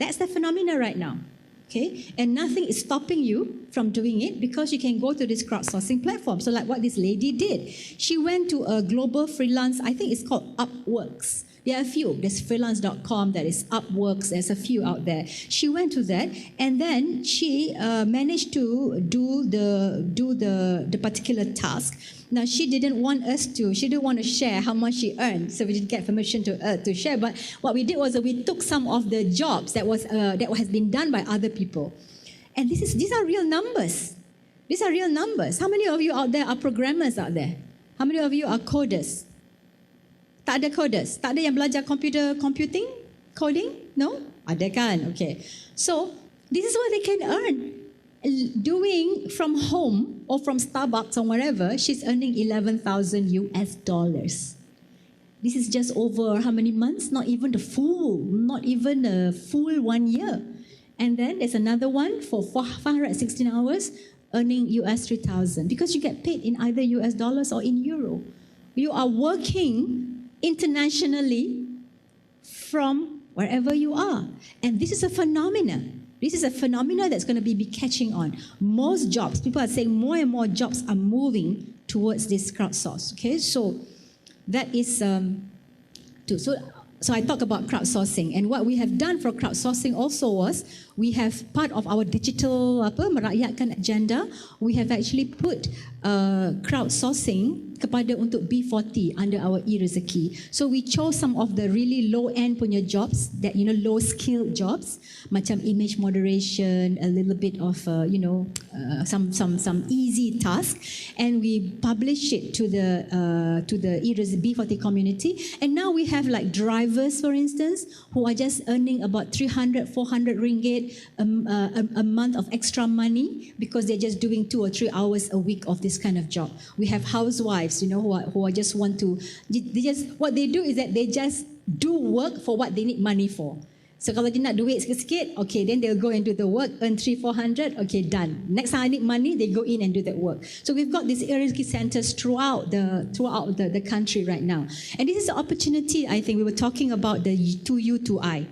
That's the phenomena right now. Okay, and nothing is stopping you from doing it because you can go to this crowdsourcing platform. So like what this lady did, she went to a global freelance, I think it's called Upworks. There are a few. There's freelance.com, there is Upworks, there's a few out there. She went to that, and then she managed to do the particular task. Now, she didn't want to share how much she earned, so we didn't get permission to share. But what we did was that we took some of the jobs that has been done by other people. And these are real numbers. These are real numbers. How many of you out there are programmers out there? How many of you are coders? Tak ada coders? Tak ada yang belajar computing? Coding? No? Ada kan? Okay. So, this is what they can earn. Doing from home or from Starbucks or wherever, she's earning $11,000 US. This is just over how many months? Not even a full 1 year. And then there's another one for 516 hours, earning US 3,000, because you get paid in either US dollars or in euro. You are working internationally from wherever you are. And this is a phenomenon. This is a phenomenon that's going to be catching on. Most jobs, people are saying more and more jobs are moving towards this crowdsource. Okay, so that is So I talk about crowdsourcing, and what we have done for crowdsourcing also was we have part of our digital merakyatkan agenda. We have actually put crowdsourcing kepada untuk B40 under our e-rezeki. So we chose some of the really low-end punya jobs, that low-skilled jobs, macam image moderation, a little bit of some easy task, and we publish it to the B40 community. And now we have like drivers, for instance, who are just earning about 300, 400 ringgit a month of extra money because they're just doing 2 or 3 hours a week of this kind of job. We have housewives, who are just want to, what they do is that they just do work for what they need money for. So kalau dia nak duit sikit-sikit, okay, then they'll go and do the work, earn 300-400, okay, done. Next time I need money, they go in and do that work. So we've got these Ecommerce centers throughout the country right now. And this is an opportunity, I think. We were talking about the 2U to I.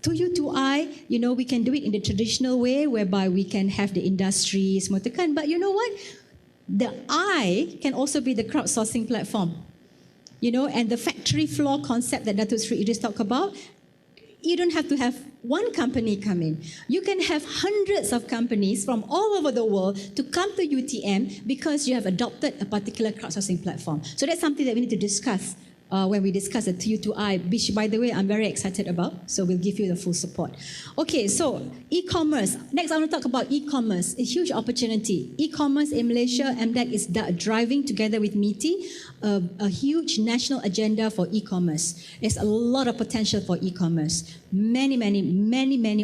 2U to I, we can do it in the traditional way, whereby we can have the industry, semua tekan. But you know what? The I can also be the crowdsourcing platform. And the factory floor concept that Datuk Sri Idris talked about, you don't have to have one company come in. You can have hundreds of companies from all over the world to come to UTM because you have adopted a particular crowdsourcing platform. So that's something that we need to discuss when we discuss the 2U to I, which, by the way, I'm very excited about. So we'll give you the full support. Okay, so e-commerce. Next, I want to talk about e-commerce. A huge opportunity. E-commerce in Malaysia, MDEC is driving together with MITI a huge national agenda for e-commerce. There's a lot of potential for e-commerce. Many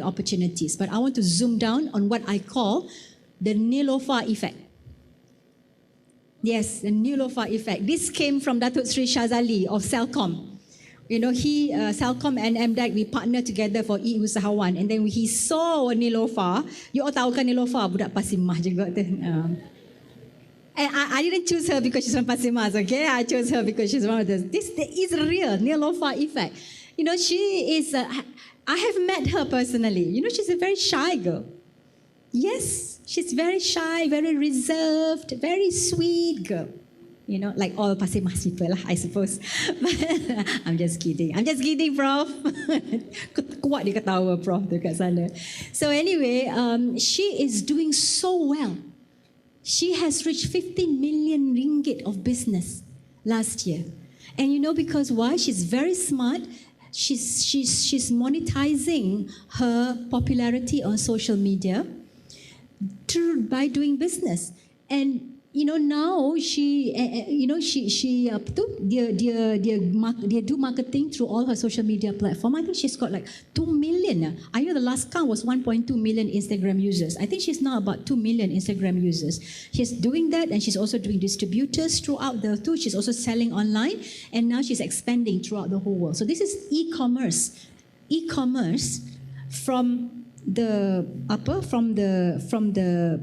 opportunities. But I want to zoom down on what I call the Niloufar effect. Yes, the Niloufar effect. This came from Datuk Sri Shazali of Celcom. Celcom and MDEC, we partner together for e-usahawan. And then he saw Niloufar. You all tahu kan Niloufar, budak Pasimah juga tu. And I didn't choose her because she's from Pasimas, okay? I chose her because she's one of those. This is real, Niloufar effect. She is, I have met her personally. She's a very shy girl. Yes, she's very shy, very reserved, very sweet girl. Like all Pasimas people, I suppose. I'm just kidding. I'm just kidding, Prof. Kuat dia ketawa, Prof, dekat sana. So anyway, she is doing so well. She has reached 15 million ringgit of business last year. And because why? She's very smart. She's monetizing her popularity on social media by doing business. And now dia do marketing through all her social media platform. I think she's got like 2 million. I know the last count was 1.2 million Instagram users. I think she's now about 2 million Instagram users. She's doing that, and she's also doing distributors throughout the two. She's also selling online, and now she's expanding throughout the whole world. So this is e-commerce. E-commerce from the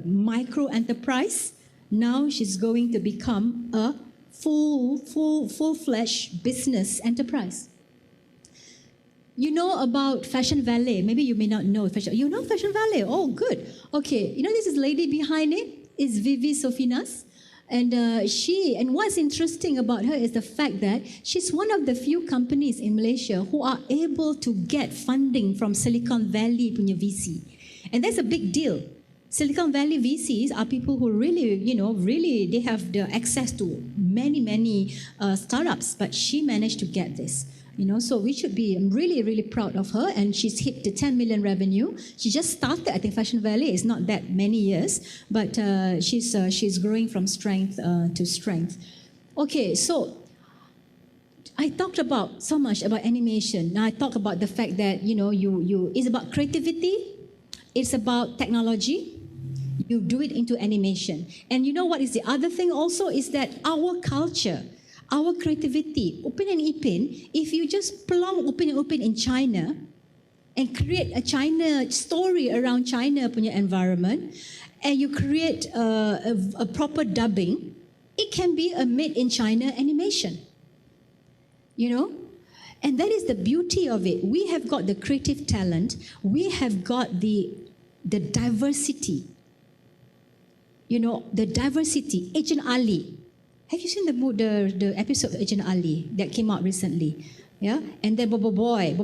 micro enterprise. Now she's going to become a full-fledged business enterprise. You know about Fashion Valley. Maybe you may not know Fashion. You know Fashion Valley. Oh, good. Okay. You know this is lady behind it is Vivi Sofinas. And what's interesting about her is the fact that she's one of the few companies in Malaysia who are able to get funding from Silicon Valley punya VC. And that's a big deal. Silicon Valley VCs are people who really, they have the access to many startups, but she managed to get this. So we should be really, really proud of her. And she's hit the 10 million revenue. She just started, I think Fashion Valley is not that many years, but she's growing from strength to strength. Okay, so I talked about so much about animation. Now I talk about the fact that, it's about creativity, it's about technology. You do it into animation. And you know what is the other thing also is that our culture, our creativity, Upin and Ipin, if you just plonk Upin and Upin in China and create a China story around China punya environment, and you create a proper dubbing, it can be a made in China animation. And that is the beauty of it. We have got the creative talent, we have got the diversity. The diversity. Agent Ali. Have you seen the episode of Agent Ali that came out recently? Yeah, and then Bobo Boy,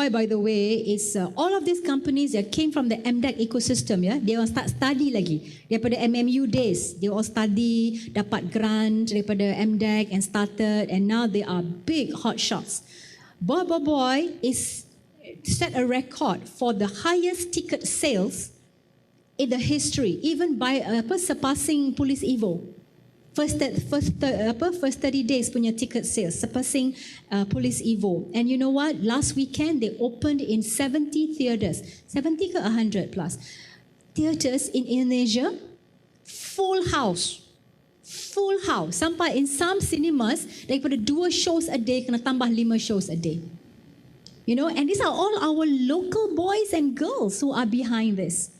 by the way, is all of these companies that came from the MDEC ecosystem. Yeah, they all start study lagi daripada MMU days. They all study, dapat grant daripada MDEC and started, and now they are big hot shots. Bobo Boy is set a record for the highest ticket sales in the history, even by surpassing Police Evo. First 30 days punya ticket sales, surpassing Police Evo. And you know what? Last weekend, they opened in 70 theatres. 70 ke 100 plus. Theatres in Indonesia, full house. Full house. Sampai in some cinemas, daripada 2 shows a day, kena tambah 5 shows a day. And these are all our local boys and girls who are behind this.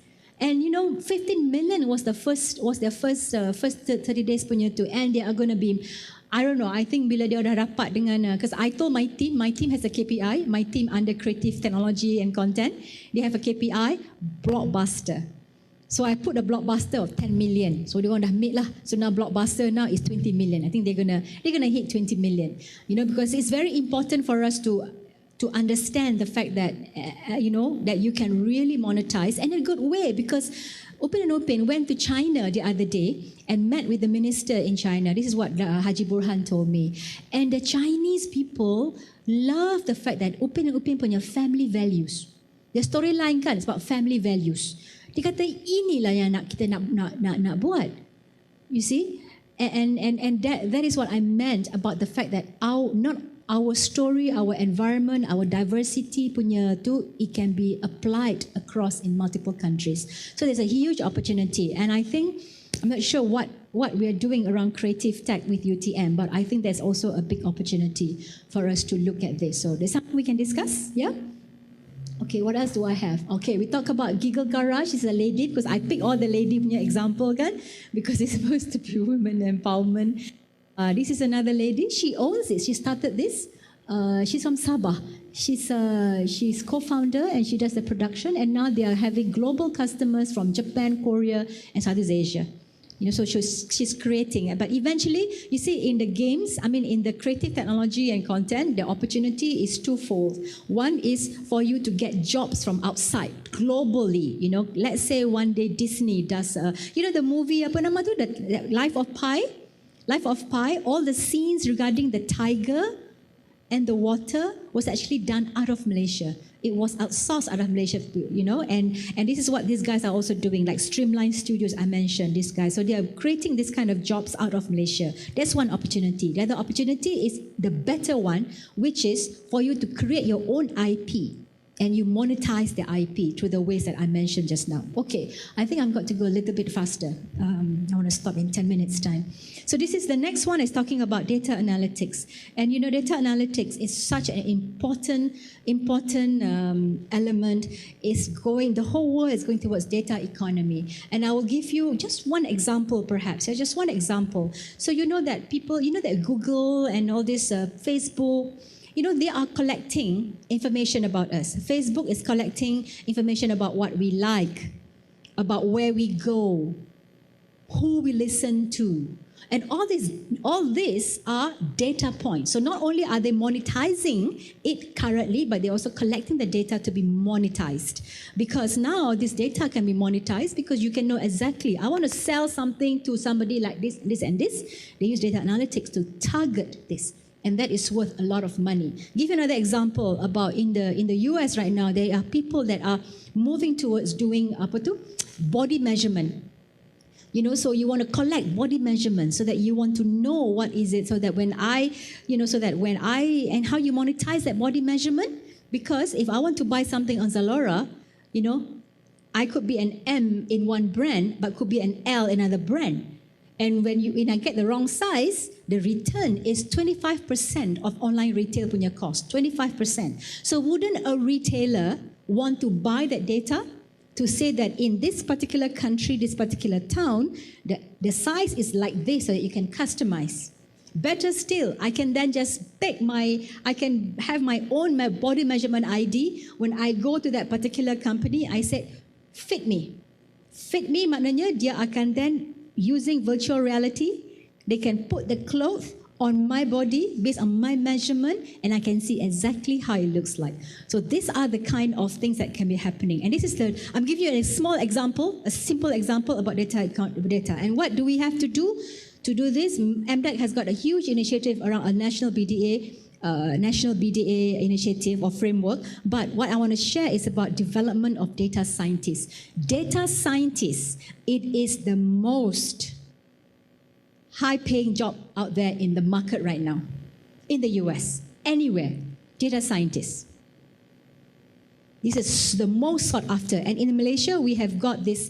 And 15 million was their first 30 days punya tu, and they are going to be, I don't know, I think bila dia dah rapat dengan, because I told my team has a KPI, my team under creative technology and content, they have a KPI, blockbuster. So I put a blockbuster of 10 million. So they want to meet lah. So now blockbuster now is 20 million. I think they're gonna hit 20 million. Because it's very important for us to understand the fact that that you can really monetize, and in a good way, because Upin and Upin went to China the other day and met with the minister in China. This is what Haji Burhan told me. And the Chinese people love the fact that Upin and Upin punya family values. The storyline kan is about family values. Dia kata inilah yang kita nak buat. You see? And that is what I meant about the fact that our story, our environment, our diversity punya tu, it can be applied across in multiple countries. So there's a huge opportunity, and I think, I'm not sure what we are doing around creative tech with UTM, but I think there's also a big opportunity for us to look at this. So there's something we can discuss, yeah? Okay, what else do I have? Okay, we talk about Giggle Garage. It's a lady, because I pick all the lady punya example kan, because it's supposed to be women empowerment. This is another lady. She owns it. She started this. She's from Sabah. She's co-founder, and she does the production. And now they are having global customers from Japan, Korea, and Southeast Asia. So she's creating. But eventually, you see, in the games, in the creative technology and content, the opportunity is twofold. One is for you to get jobs from outside, globally. Let's say one day Disney does, the movie, apa nama tu, the Life of Pi, all the scenes regarding the tiger and the water was actually done out of Malaysia. It was outsourced out of Malaysia, and this is what these guys are also doing, like Streamline Studios, I mentioned, these guys. So they are creating this kind of jobs out of Malaysia. That's one opportunity. The other opportunity is the better one, which is for you to create your own IP. And you monetize the IP through the ways that I mentioned just now. Okay, I think I've got to go a little bit faster. I want to stop in 10 minutes' time. So this is the next one, is talking about data analytics. And data analytics is such an important element. The whole world is going towards data economy. And I will give you just one example, perhaps. Just one example. So that people, that Google and all this Facebook, they are collecting information about us. Facebook is collecting information about what we like, about where we go, who we listen to. And all these are data points. So not only are they monetizing it currently, but they're also collecting the data to be monetized. Because now this data can be monetized because you can know exactly, I want to sell something to somebody like this, this, and this. They use data analytics to target this. And that is worth a lot of money. Give you another example about in the US right now, there are people that are moving towards doing body measurement. So you want to collect body measurements so that you want to know what is it, so that when and how you monetize that body measurement. Because if I want to buy something on Zalora, I could be an M in one brand, but could be an L in another brand. And when I get the wrong size, the return is 25% of online retail punya cost, 25%. So wouldn't a retailer want to buy that data to say that in this particular country, this particular town, the size is like this so that you can customize? Better still, I can then just I can have my own body measurement ID. When I go to that particular company, I said, fit me. Fit me maknanya dia akan then, using virtual reality, they can put the clothes on my body based on my measurement, and I can see exactly how it looks like. So these are the kind of things that can be happening. And this is I'm giving you a small example, a simple example about data. And what do we have to do? To do this, MDEC has got a huge initiative around a national BDA initiative or framework. But what I want to share is about development of data scientists. Data scientists, it is the most high-paying job out there in the market right now. In the US, anywhere, data scientists. This is the most sought after. And in Malaysia, we have got this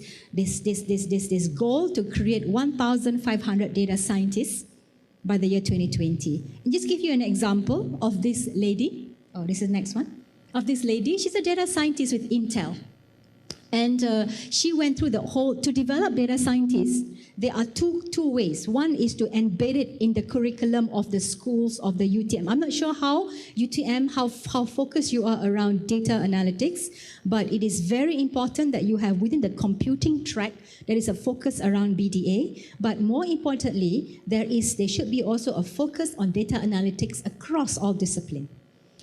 goal to create 1,500 data scientists by the year 2020. And just give you an example of this lady. Oh, this is the next one. Of this lady, she's a data scientist with Intel. And she went through to develop data scientists, there are two ways. One is to embed it in the curriculum of the schools of the UTM. I'm not sure how focused you are around data analytics, but it is very important that you have within the computing track, there is a focus around BDA. But more importantly, there should be also a focus on data analytics across all disciplines.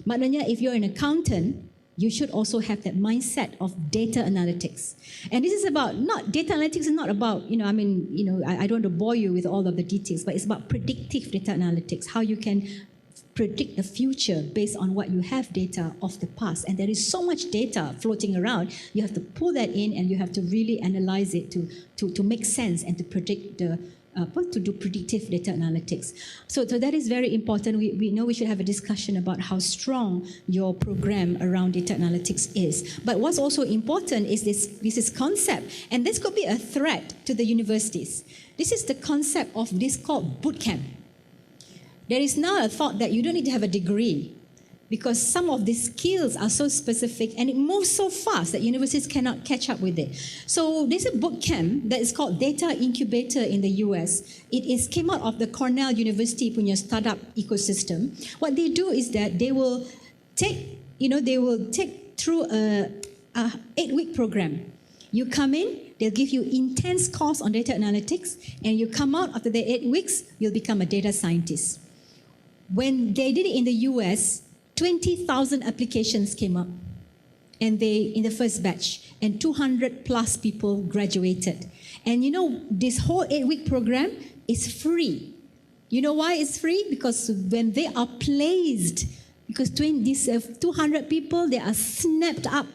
Maknanya, if you're an accountant, you should also have that mindset of data analytics. And this is data analytics is not about, I don't want to bore you with all of the details, but it's about predictive data analytics, how you can predict the future based on what you have data of the past. And there is so much data floating around, you have to pull that in and you have to really analyze it to make sense and to predict to do predictive data analytics. So that is very important. We know we should have a discussion about how strong your program around data analytics is. But what's also important is this concept, and this could be a threat to the universities. This is the concept of this called bootcamp. There is now a thought that you don't need to have a degree, because some of these skills are so specific and it moves so fast that universities cannot catch up with it. So there's a boot camp that is called Data Incubator in the US. It came out of the Cornell University punya startup ecosystem. What they do is that they will take through a 8-week program. You come in, they'll give you intense course on data analytics, and you come out after the 8 weeks, you'll become a data scientist. When they did it in the US, 20,000 applications came up, and in the first batch, and 200 plus people graduated. And this whole 8-week program is free. You know why it's free? Because when they are placed, because these 200 people, they are snapped up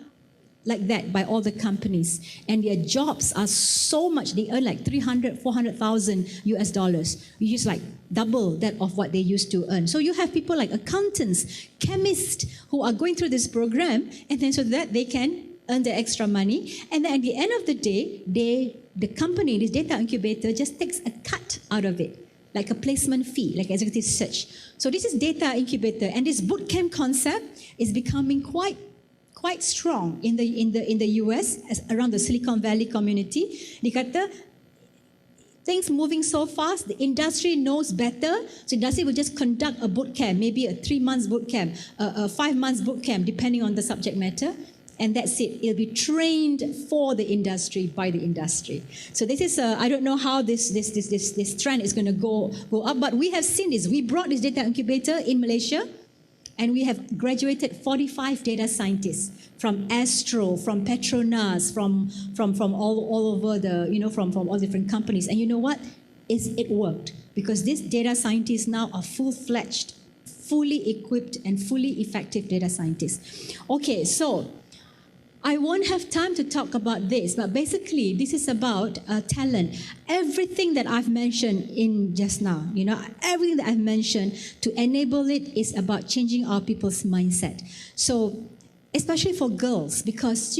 like that by all the companies, and their jobs are so much, they earn like 300, 400,000 US dollars, which is like double that of what they used to earn. So you have people like accountants, chemists who are going through this program, and then so that they can earn the extra money, and then at the end of the day, the company, this data incubator, just takes a cut out of it, like a placement fee, like executive search. So this is data incubator, and this bootcamp concept is becoming quite strong in the US, around the Silicon Valley community. Dia kata, things moving so fast, the industry knows better, so industry will just conduct a boot camp, maybe a 3 months boot camp, a 5 months boot camp, depending on the subject matter. And that's it. It'll be trained for the industry, by the industry. So this is, I don't know how this trend is going to go up, but we have seen this. We brought this data incubator in Malaysia, and we have graduated 45 data scientists from Astro, from Petronas, from all over the, from all different companies. And you know what? It worked, because these data scientists now are full-fledged, fully equipped, and fully effective data scientists. Okay, so I won't have time to talk about this, but basically this is about talent. Everything that I've mentioned in just now, everything that I've mentioned to enable it is about changing our people's mindset. So, especially for girls, because,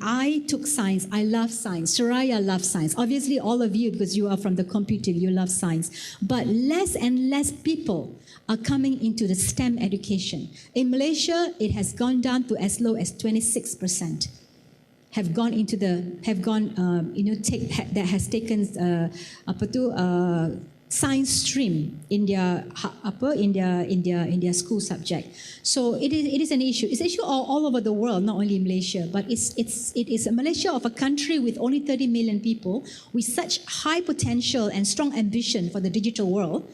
I took science, I love science, Soraya loves science. Obviously, all of you, because you are from the computing, you love science. But less and less people are coming into the STEM education. In Malaysia, it has gone down to as low as 26%. That has taken science stream in their school subject. So it is an issue. It's an issue all over the world, not only in Malaysia. But it is a Malaysia of a country with only 30 million people, with such high potential and strong ambition for the digital world.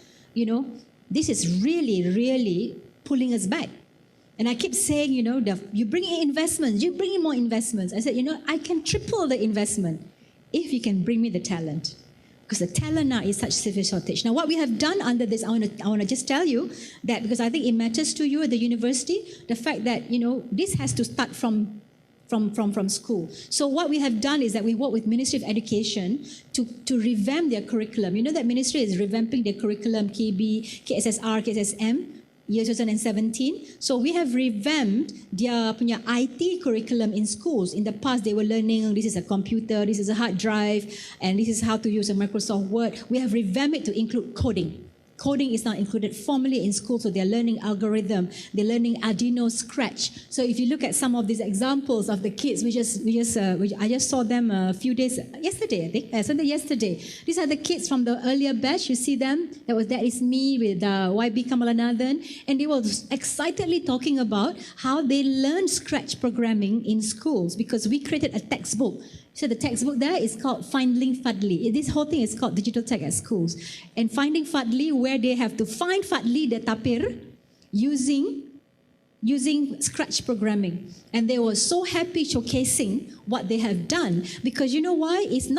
This is really, really pulling us back. And I keep saying, you bring in investments, you bring in more investments. I said, I can triple the investment if you can bring me the talent. Because the talent now is such severe shortage. Now, what we have done under this, I want to just tell you that, because I think it matters to you at the university, the fact that, this has to start from school. So what we have done is that we work with Ministry of Education to revamp their curriculum. That Ministry is revamping their curriculum, KB, KSSR, KSSM, year 2017. So we have revamped their IT curriculum in schools. In the past, they were learning this is a computer, this is a hard drive, and this is how to use a Microsoft Word. We have revamped it to include coding. Coding is now included formally in school, so they're learning algorithm, they're learning Arduino, Scratch. So if you look at some of these examples of the kids, I just saw them a few days yesterday. I think Sunday yesterday. These are the kids from the earlier batch. You see them. That is me with YB Kamalanathan, and they were excitedly talking about how they learned Scratch programming in schools, because we created a textbook. So the textbook there is called Finding Fadli. This whole thing is called Digital Tech at Schools. And Finding Fadli, where they have to find Fadli the tapir using Scratch programming. And they were so happy showcasing what they have done, because you know why? It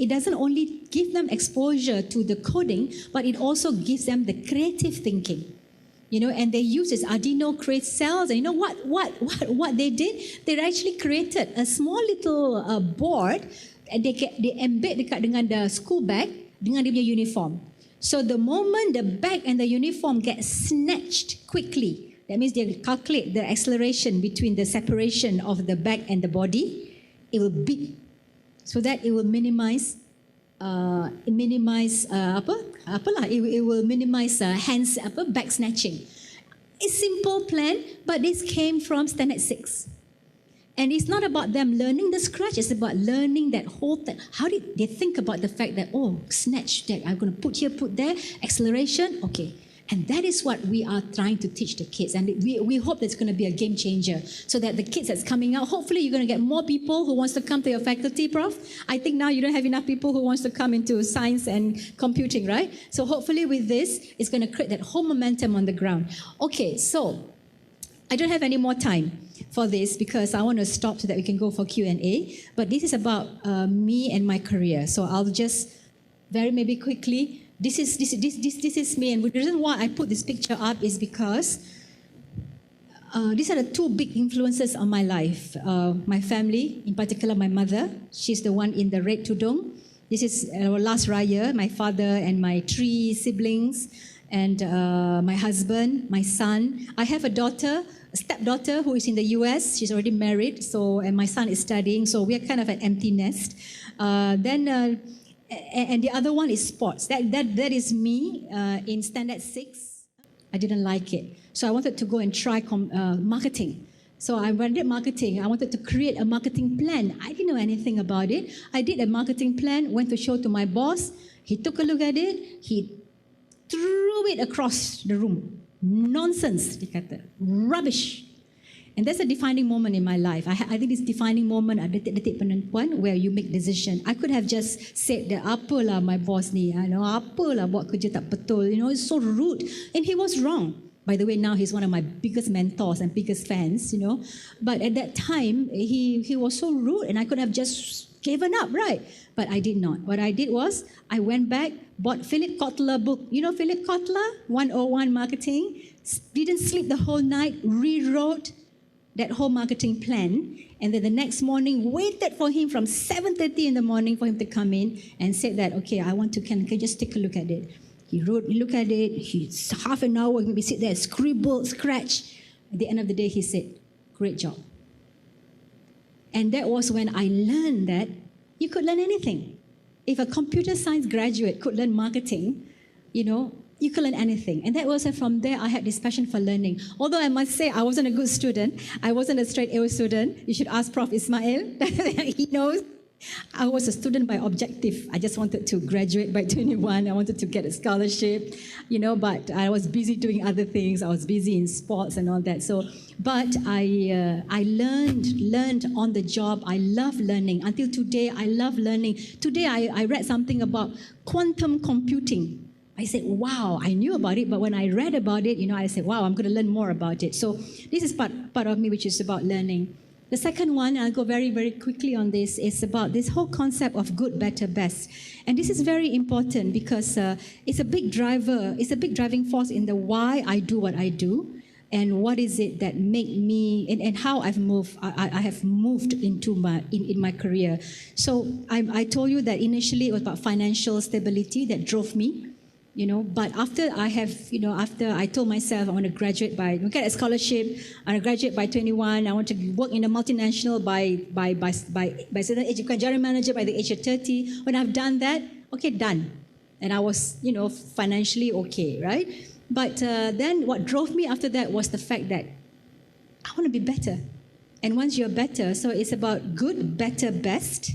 doesn't only give them exposure to the coding, but it also gives them the creative thinking. And they use this Arduino create cells. And what they did? They actually created a small little board, and they embed dekat dengan the school bag dengan dia punya uniform. So the moment the bag and the uniform get snatched quickly, that means they calculate the acceleration between the separation of the bag and the body, it will beep, so that it will minimize. It will minimize bag snatching. It's a simple plan, but this came from Standard 6. And it's not about them learning the Scratch, it's about learning that whole thing. How did they think about the fact that, snatch, that I'm going to put here, put there, acceleration, okay. And that is what we are trying to teach the kids. And we hope that's going to be a game changer, so that the kids that's coming out, hopefully you're going to get more people who wants to come to your faculty, Prof. I think now you don't have enough people who wants to come into science and computing, right? So hopefully with this, it's going to create that whole momentum on the ground. Okay, so I don't have any more time for this, because I want to stop so that we can go for Q&A. But this is about me and my career. So I'll just maybe quickly. This is me, and the reason why I put this picture up is because these are the two big influences on my life. My family, in particular my mother, she's the one in the red tudung. This is our last raya, my father and my 3 siblings, and my husband, my son. I have a stepdaughter who is in the US. She's already married, and my son is studying, so we are kind of an empty nest. And the other one is sports. That is me in Standard 6. I didn't like it. So I wanted to go and try marketing. So I did marketing. I wanted to create a marketing plan. I didn't know anything about it. I did a marketing plan, went to show to my boss, He took a look at it, he threw it across the room. Nonsense, dia kata. Rubbish. And that's a defining moment in my life. I think this defining moment, detik-detik penentuan, where you make decision. I could have just said that, apalah my boss ni, apalah buat kerja tak betul, it's so rude. And he was wrong. By the way, now he's one of my biggest mentors and biggest fans, But at that time, he was so rude, and I could have just given up, right? But I did not. What I did was, I went back, bought Philip Kotler book. You know Philip Kotler? 101 Marketing. Didn't sleep the whole night, rewrote that whole marketing plan, and then the next morning waited for him from 7:30 in the morning for him to come in and said that, okay, I want to, can just take a look at it. He looked at it, he's half an hour, maybe sit there, scribble, scratch. At the end of the day, he said, great job. And that was when I learned that you could learn anything. If a computer science graduate could learn marketing, you could learn anything. And that was from there I had this passion for learning. Although I must say I wasn't a good student. I wasn't a straight A student. You should ask Prof. Ismail. He knows. I was a student by objective. I just wanted to graduate by 21. I wanted to get a scholarship, but I was busy doing other things. I was busy in sports and all that. But I learned on the job. I love learning. Until today, I love learning. Today, I read something about quantum computing. I said, wow, I knew about it, but when I read about it, I said, wow, I'm going to learn more about it. So this is part of me, which is about learning. The second one, I'll go very, very quickly on this, is about this whole concept of good, better, best. And this is very important because it's a big driver, it's a big driving force in the why I do what I do, and what is it that make me, and how I've moved, I have moved into in my career. So I told you that initially it was about financial stability that drove me. But after after I told myself I want to graduate get a scholarship, I want to graduate by 21, I want to work in a multinational by certain age, become general manager by the age of 30. When I've done that, okay, done. And I was, financially okay, right? But then what drove me after that was the fact that I want to be better. And once you're better, so it's about good, better, best.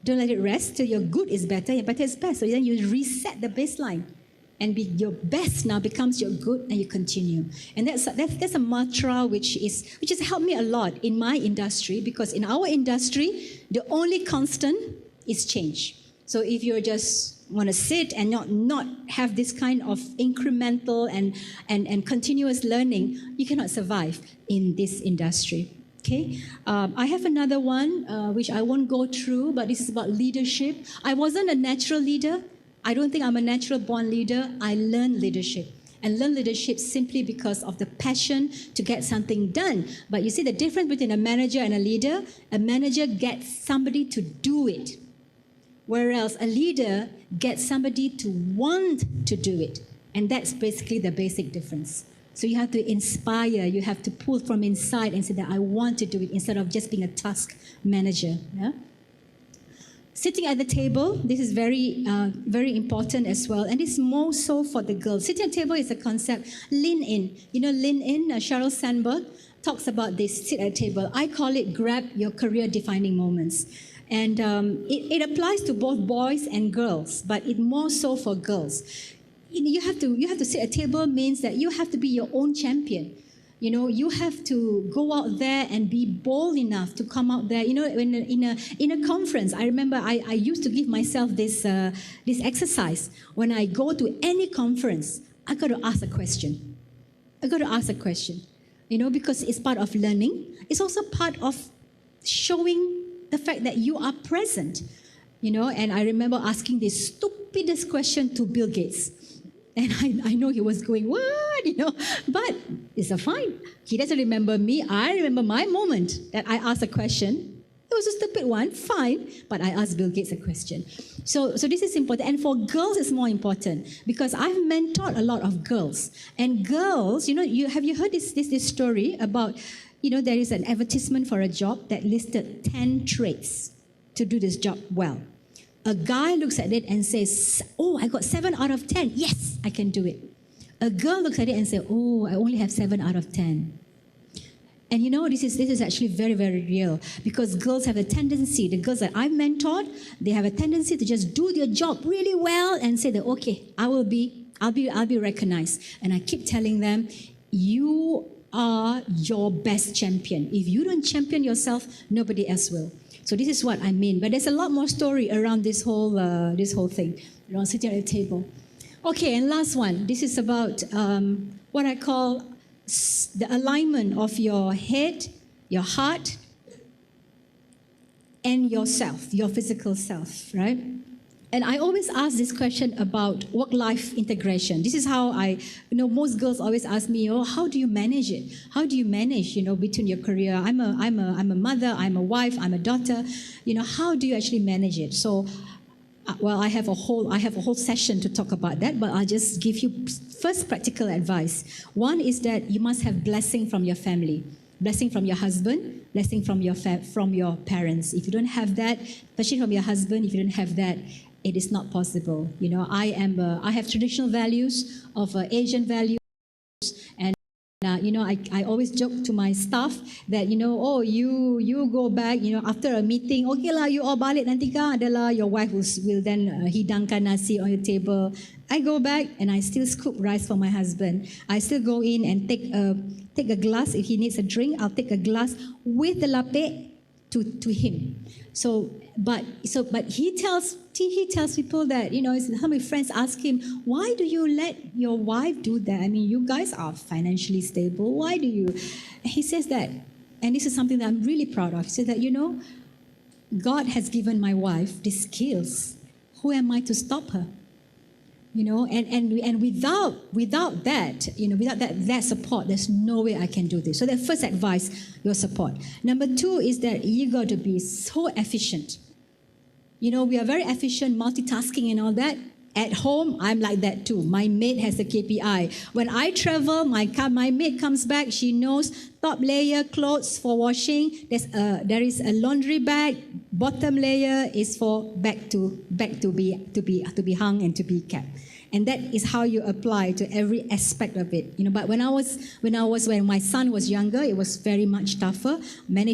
Don't let it rest till your good is better, your better is best. So then you reset the baseline, and your best now becomes your good, and you continue. And that's a mantra which has helped me a lot in my industry, because in our industry, the only constant is change. So if you just want to sit and not have this kind of incremental and continuous learning, you cannot survive in this industry. Okay, I have another one which I won't go through, but this is about leadership. I wasn't a natural leader. I don't think I'm a natural born leader. I learned leadership. And learn leadership simply because of the passion to get something done. But you see the difference between a manager and a leader? A manager gets somebody to do it, whereas a leader gets somebody to want to do it. And that's basically the basic difference. So you have to inspire, you have to pull from inside and say that I want to do it, instead of just being a task manager. Yeah? Sitting at the table, this is very, very important as well. And it's more so for the girls. Sitting at the table is a concept. Lean in. Lean in, Sheryl Sandberg talks about this, sit at the table. I call it grab your career-defining moments. And it applies to both boys and girls, but it more so for girls. You have to sit at a table means that you have to be your own champion. You have to go out there and be bold enough to come out there. In a conference, I remember I used to give myself this exercise. When I go to any conference, I got to ask a question. Because it's part of learning. It's also part of showing the fact that you are present. And I remember asking the stupidest question to Bill Gates. And I know he was going, what? But it's fine. He doesn't remember me. I remember my moment that I asked a question. It was a stupid one, fine. But I asked Bill Gates a question. So this is important. And for girls, it's more important. Because I've mentored a lot of girls. And girls, have you heard this story about, there is an advertisement for a job that listed 10 traits to do this job well. A guy looks at it and says, oh, I got 7 out of 10. Yes, I can do it. A girl looks at it and says, oh, I only have 7 out of 10. And you know, this is actually very, very real, because girls have a tendency, the girls that I've mentored, they have a tendency to just do their job really well and say that, okay, I'll be recognized. And I keep telling them, you are your best champion. If you don't champion yourself, nobody else will. So this is what I mean. But there's a lot more story around this whole thing, around sitting at the table. Okay, and last one. This is about what I call the alignment of your head, your heart, and yourself, your physical self, right? And I always ask this question about work-life integration. This is how most girls always ask me, oh, how do you manage it? How do you manage, between your career? I'm a mother, I'm a wife, I'm a daughter. How do you actually manage it? So, well, I have a whole session to talk about that, but I'll just give you first practical advice. One is that you must have blessing from your family. Blessing from your husband, blessing from your parents. If you don't have that, especially from your husband, if you don't have that, it is not possible. I have traditional values of Asian values, and I always joke to my staff that oh, you go back after a meeting, okay lah, you all balik nanti kan adalah your wife will then hidangkan nasi on your table. I go back and I still scoop rice for my husband. I still go in and take a glass if he needs a drink. I'll take a glass with the lapik to him. But he tells people that how many friends ask him, why do you let your wife do that? I mean, you guys are financially stable. Why do you? And he says that, and this is something that I'm really proud of. He says that God has given my wife these skills. Who am I to stop her? And without that support, there's no way I can do this. So the first advice, your support. Number two is that you got to be so efficient. We are very efficient, multitasking and all that. At home, I'm like that too. My maid has a KPI. When I travel, my maid comes back. She knows top layer clothes for washing. There is a laundry bag. Bottom layer is for bag to be hung and to be kept. And that is how you apply to every aspect of it. But when my son was younger, it was very much tougher. I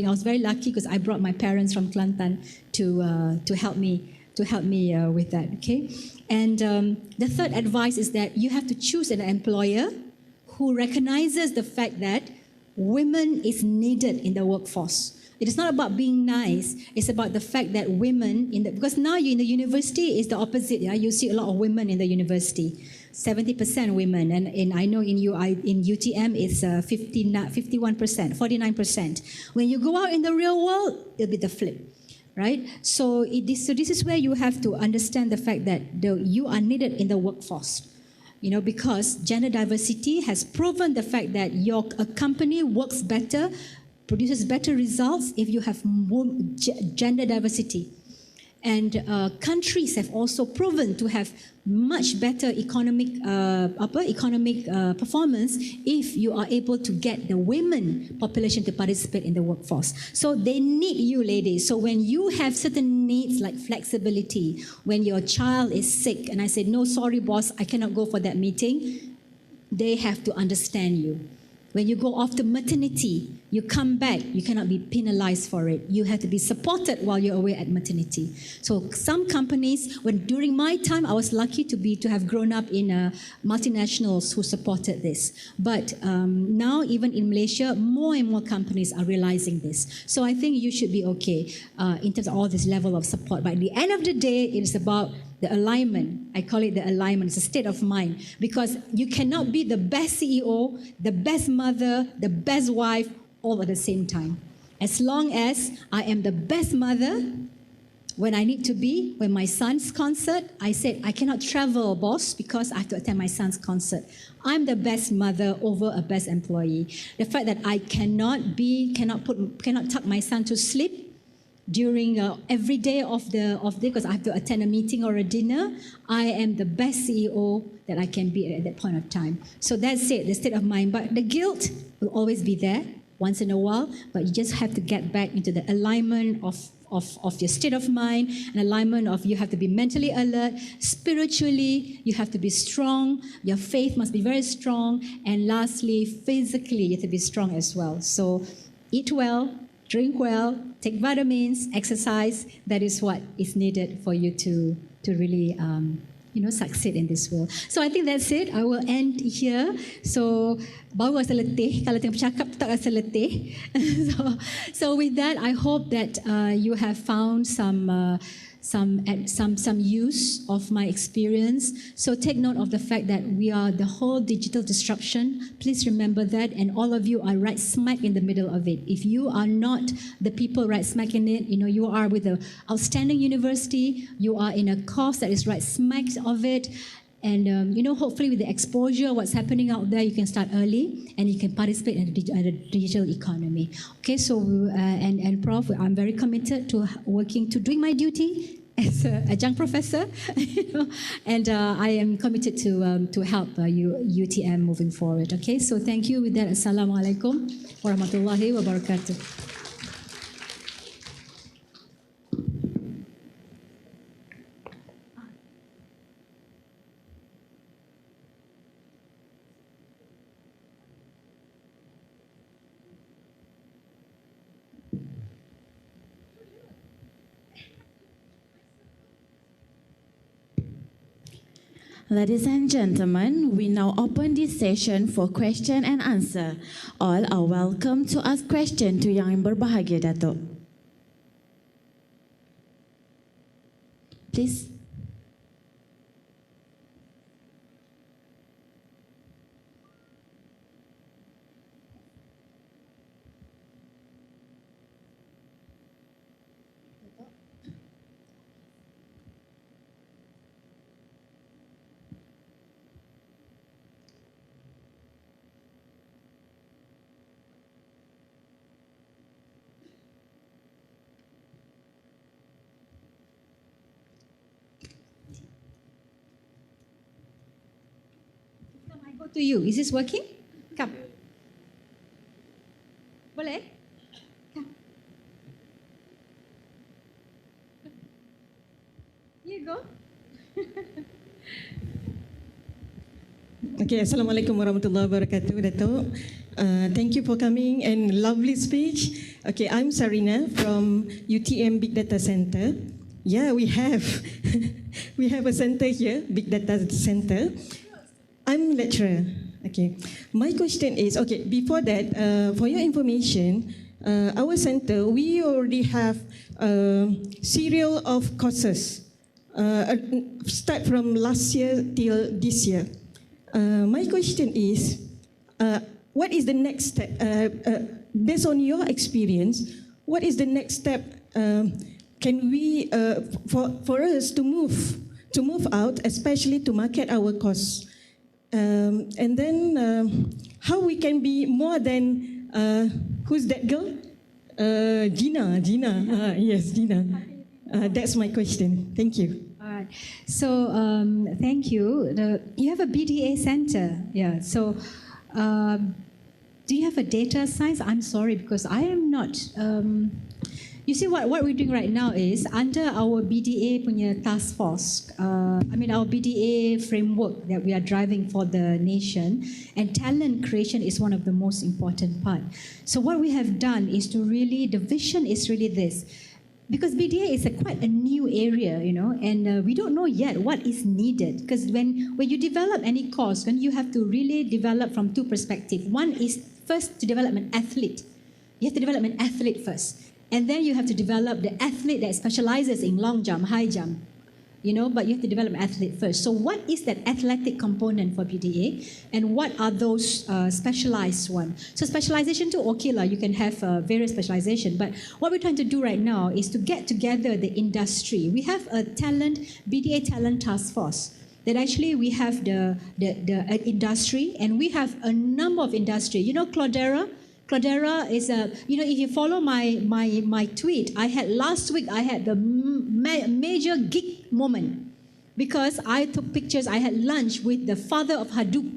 was very lucky because I brought my parents from Kelantan to help me with that. Okay, and the third advice is that you have to choose an employer who recognizes the fact that women is needed in the workforce. It is not about being nice. It's about the fact that women, because now you're in the university, it's the opposite. Yeah? You see a lot of women in the university, 70% women. And I know in UTM it's 51%, 49%. When you go out in the real world, it'll be the flip. Right? So this is where you have to understand the fact that you are needed in the workforce. Because gender diversity has proven the fact that a company works better, produces better results if you have more gender diversity. And countries have also proven to have much better economic performance if you are able to get the women population to participate in the workforce. So they need you, ladies. So when you have certain needs like flexibility, when your child is sick, and I said, no, sorry, boss, I cannot go for that meeting, they have to understand you. When you go off to maternity, you come back, you cannot be penalized for it. You have to be supported while you're away at maternity. So some companies, during my time, I was lucky to have grown up in multinationals who supported this. But now, even in Malaysia, more and more companies are realizing this. So I think you should be okay in terms of all this level of support. But at the end of the day, it is about the alignment. I call it the alignment. It's a state of mind. Because you cannot be the best CEO, the best mother, the best wife, all at the same time. As long as I am the best mother when I need to be, when my son's concert, I said, I cannot travel, boss, because I have to attend my son's concert. I'm the best mother over a best employee. The fact that I cannot tuck my son to sleep during every day of the because I have to attend a meeting or a dinner, I am the best CEO that I can be at that point of time. So that's it, the state of mind. But the guilt will always be there once in a while, but you just have to get back into the alignment of of your state of mind, an alignment of you have to be mentally alert, spiritually, you have to be strong, your faith must be very strong, and lastly, physically, you have to be strong as well. So eat well, drink well, take vitamins, exercise. That is what is needed for you to really succeed in this world. So I think that's it. I will end here. So baru rasa letih. Kalau tengah bercakap tak rasa letih. So with that, I hope that you have found some use of my experience. So take note of the fact that we are the whole digital disruption. Please remember that, and all of you are right smack in the middle of it. If you are not the people right smack in it, you are with an outstanding university, you are in a course that is right smack of it, and hopefully with the exposure, what's happening out there, you can start early and you can participate in the digital economy. Okay, so and Prof, I'm very committed to doing my duty as an adjunct professor, and I am committed to help UTM moving forward. Okay, so thank you. With that, Assalamualaikum warahmatullahi wabarakatuh. Ladies and gentlemen, we now open this session for question and answer. All are welcome to ask question to yang berbahagia, Datuk. Please. To you. Is this working? Come. Boleh? Come. Here you go. Okay, Assalamualaikum warahmatullahi wabarakatuh, Datuk. Thank you for coming and lovely speech. Okay, I'm Sarina from UTM Big Data Center. Yeah, we have a center here, Big Data Center. I'm lecturer. Okay. My question is, okay, before that, for your information, our center, we already have a serial of courses, start from last year till this year. My question is, what is the next step, based on your experience, what is the next step can we, for us to move out, especially to market our course? And then how we can be more than, who's that girl? Gina. Yes, Gina. That's my question. Thank you. All right. So thank you. You have a PDA Center. Yeah. So do you have a data science? I'm sorry, because I am not. You see, what we're doing right now is under our BDA punya task force, our BDA framework that we are driving for the nation, and talent creation is one of the most important part. So what we have done is the vision is really this. Because BDA is quite a new area, and we don't know yet what is needed. Because when you develop any course, when you have to really develop from two perspectives. One is first to develop an athlete. You have to develop an athlete first. And then you have to develop the athlete that specializes in long jump, high jump, but you have to develop an athlete first. So what is that athletic component for PDA, and what are those specialized ones? So specialization too, okay lah, you can have various specialization, but what we're trying to do right now is to get together the industry. We have a BDA talent task force. That actually we have the industry, and we have a number of industry. Cloudera is if you follow my tweet, last week I had the major geek moment, because I took pictures. I had lunch with the father of Hadoop.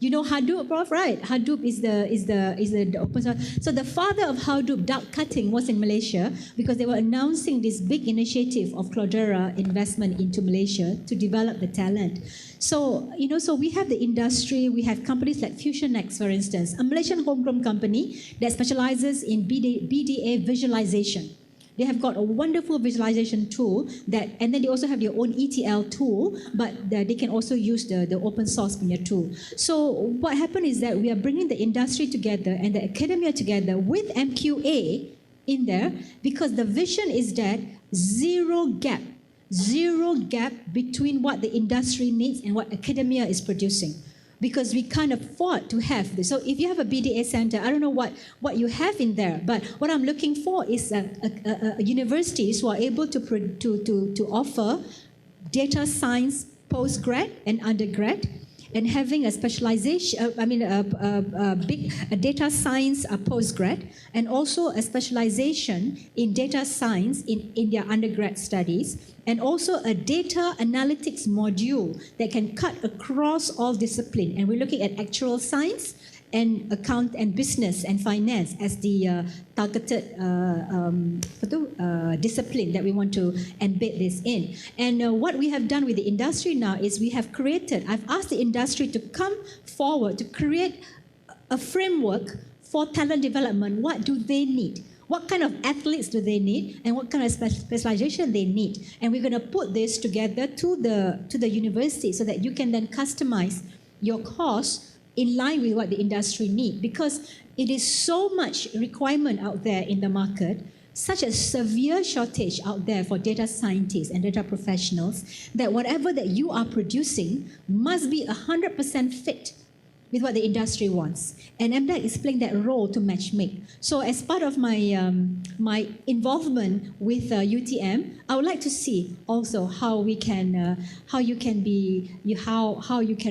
You know Hadoop, Prof, right? Hadoop is the open source. So the father of Hadoop, dark cutting, was in Malaysia because they were announcing this big initiative of Cloudera investment into Malaysia to develop the talent. So, so we have the industry, we have companies like FusionX, for instance, a Malaysian homegrown company that specializes in BDA visualization. They have got a wonderful visualization tool and then they also have their own ETL tool, but they can also use the open source punya tool. So what happened is that we are bringing the industry together and the academia together with MQA in there because the vision is that zero gap between what the industry needs and what academia is producing. Because we can't afford to have this. So if you have a PDA Center, I don't know what you have in there, but what I'm looking for is universities who are able to offer data science postgrad and undergrad, and having a specialization, a data science postgrad, and also a specialization in data science in their undergrad studies, and also a data analytics module that can cut across all discipline. And we're looking at actual science and account and business and finance as the targeted discipline that we want to embed this in. And what we have done with the industry now is I've asked the industry to come forward to create a framework for talent development. What do they need? What kind of athletes do they need, and what kind of specialization they need? And we're going to put this together to the university so that you can then customize your course in line with what the industry needs, because it is so much requirement out there in the market, such a severe shortage out there for data scientists and data professionals, that whatever that you are producing must be 100% fit with what the industry wants. And MDEC is playing that role to matchmake. So as part of my my involvement with UTM, I would like to see also how you can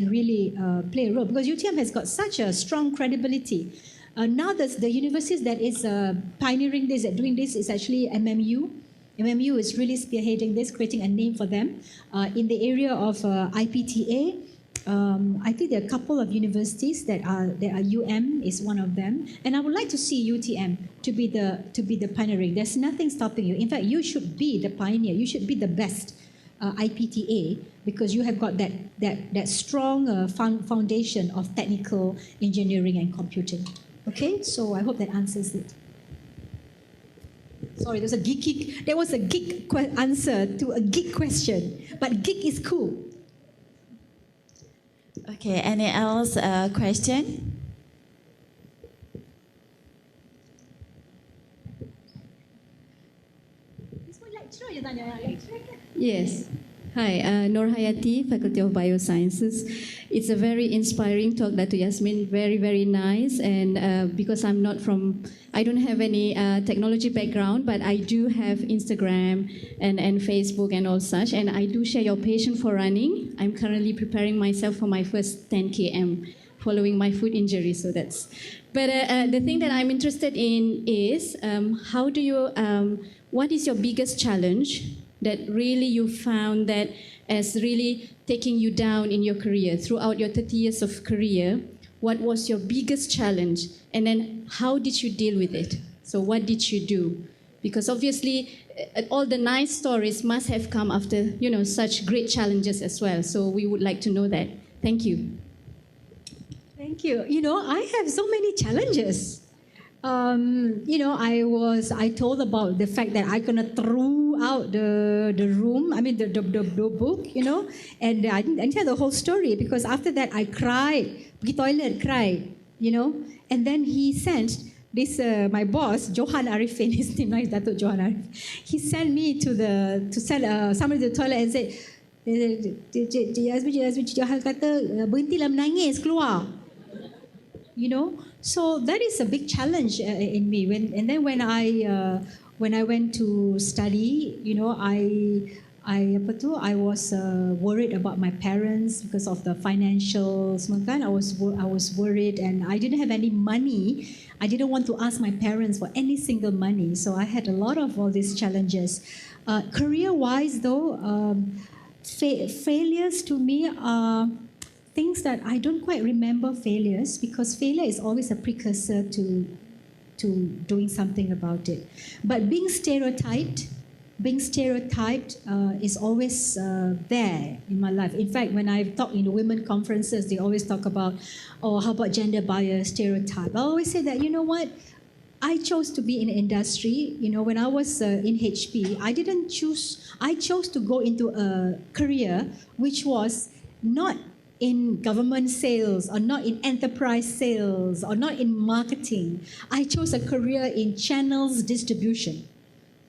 really play a role, because UTM has got such a strong credibility. Now the universities that is pioneering this, doing this, is actually MMU. MMU is really spearheading this, creating a name for them. In the area of IPTA, I think there are a couple of universities that are UM is one of them, and I would like to see UTM to be the pioneering. There's nothing stopping you. In fact, you should be the pioneer. You should be the best IPTA, because you have got that strong foundation of technical engineering and computing. Okay, so I hope that answers it. Sorry, there was a geek answer to a geek question, but geek is cool. Okay, any else question? Yes. Hi, Nur Hayati, Faculty of Biosciences. It's a very inspiring talk, Datu Yasmin. Very, very nice. And because I don't have any technology background, but I do have Instagram and Facebook and all such. And I do share your passion for running. I'm currently preparing myself for my first 10 km following my foot injury. So that's. But the thing that I'm interested in is what is your biggest challenge that really you found that as really taking you down in your career throughout your 30 years of career? What was your biggest challenge, and then how did you deal with it? So what did you do? Because obviously all the nice stories must have come after such great challenges as well. So we would like to know that. Thank you. Thank you. I have so many challenges. I told about the fact that I gonna throw out the room, the book, and I didn't tell the whole story, because after that I cried, pergi toilet, cried, and then he sent this, my boss, Johan Arifin, his name is Datuk Johan Arifin, he sent me to send somebody to the toilet and said, Johan kata, berhentilah menangis, keluar. So that is a big challenge in me. When I went to study, I was worried about my parents because of the financials. I was worried, and I didn't have any money. I didn't want to ask my parents for any single money. So I had a lot of all these challenges. Career-wise, though, failures to me are things that I don't quite remember failures, because failure is always a precursor to doing something about it. But being stereotyped is always there in my life. In fact, when I talk in women conferences, they always talk about, oh, how about gender bias, stereotype. I always say that, you know what, I chose to be in industry. You know, when I was in HP, I chose to go into a career which was not in government sales, or not in enterprise sales, or not in marketing. I chose a career in channels distribution,